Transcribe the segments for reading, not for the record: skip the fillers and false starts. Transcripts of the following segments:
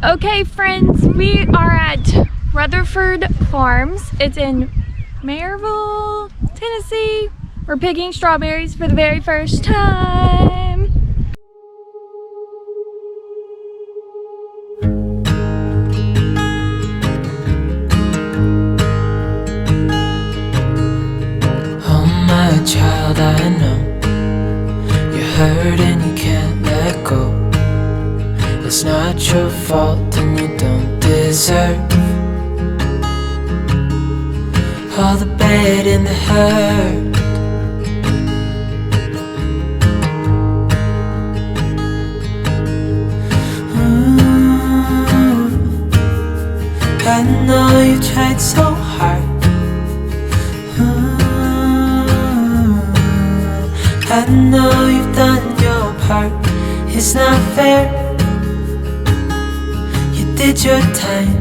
Okay friends, we are at Rutherford Farms. It's in Maryville, Tennessee. We're picking strawberries for the very first time. Oh my child, I know you're hurt and you can't let go. It's not your fault and you don't deserve all the bad and the hurt. I know you tried so hard. I know you've done your part. It's not fair. You did your time.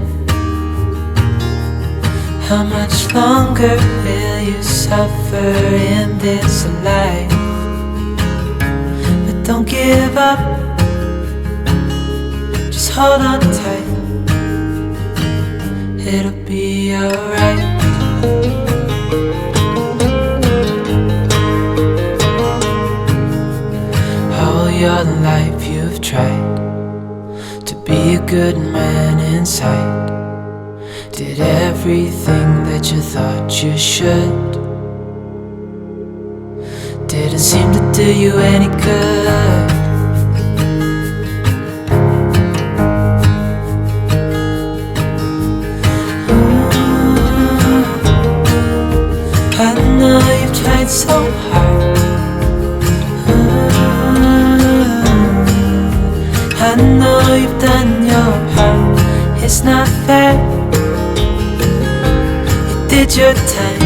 How much longer will you suffer in this life? But don't give up. Just hold on tight. It'll be alright. All your life you've tried to be a good man inside. Did everything that you thought you should. Didn't seem to do you any good. I know you've tried so hard. I know you've done your part. It's not fair. You did your time.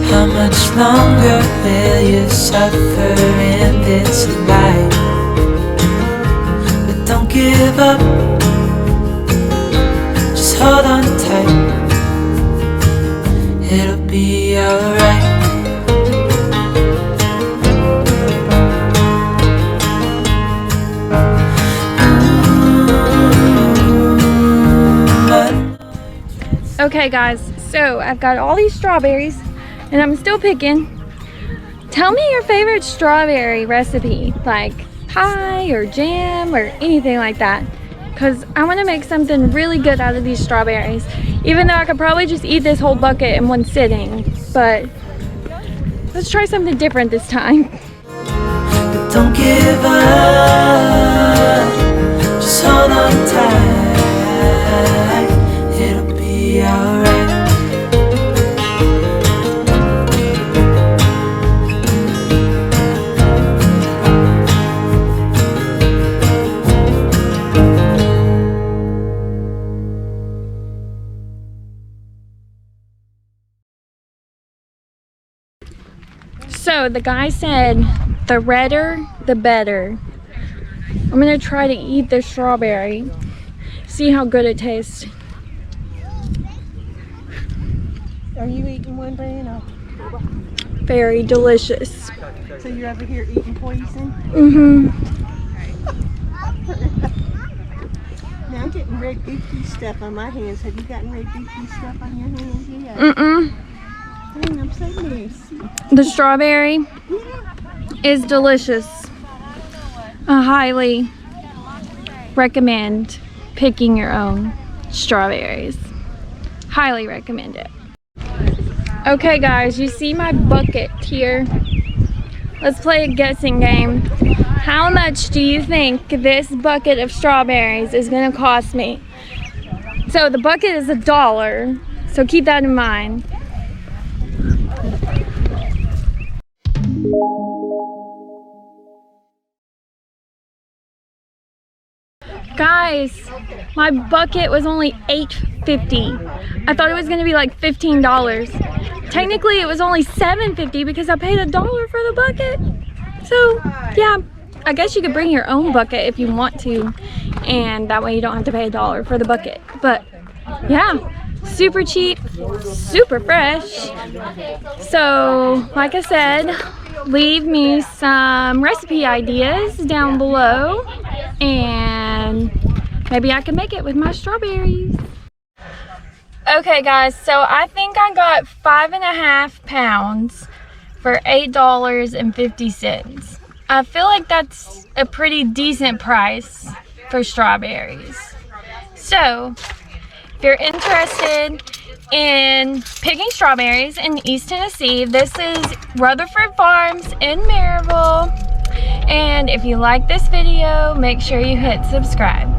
How much longer will you suffer in this life? But don't give up. Just hold on tight. It'll be alright. Okay guys, so I've got all these strawberries and I'm still picking. Tell me your favorite strawberry recipe, like pie or jam or anything like that, because I want to make something really good out of these strawberries, even though I could probably just eat this whole bucket in one sitting. But let's try something different this time. But don't give up. Just hold on tight. It'll be alright. So the guy said the redder the better. I'm gonna try to eat the strawberry, see how good it tastes. Are you eating one, Brianna? Very delicious. So you're over here eating poison? Mm-hmm. Now I'm getting red beaky stuff on my hands. Have you gotten red beaky stuff on your hands yet? Mm-mm. Dang, I'm so nasty. The strawberry is delicious. I highly recommend picking your own strawberries. Highly recommend it. Okay guys, you see my bucket here. Let's play a guessing game. How much do you think this bucket of strawberries is gonna cost me? So the bucket is $1, so keep that in mind. Guys, my bucket was only $8.50. I thought it was gonna be like $15. Technically it was only $7.50 because I paid $1 for the bucket. So yeah, I guess you could bring your own bucket if you want to, and that way you don't have to pay $1 for the bucket. But yeah, super cheap, super fresh. So like I said, leave me some recipe ideas down below and maybe I can make it with my strawberries. Okay guys, so I think I got 5.5 pounds for $8.50. I feel like that's a pretty decent price for strawberries. So, if you're interested in picking strawberries in East Tennessee, this is Rutherford Farms in Maryville. And if you like this video, make sure you hit subscribe.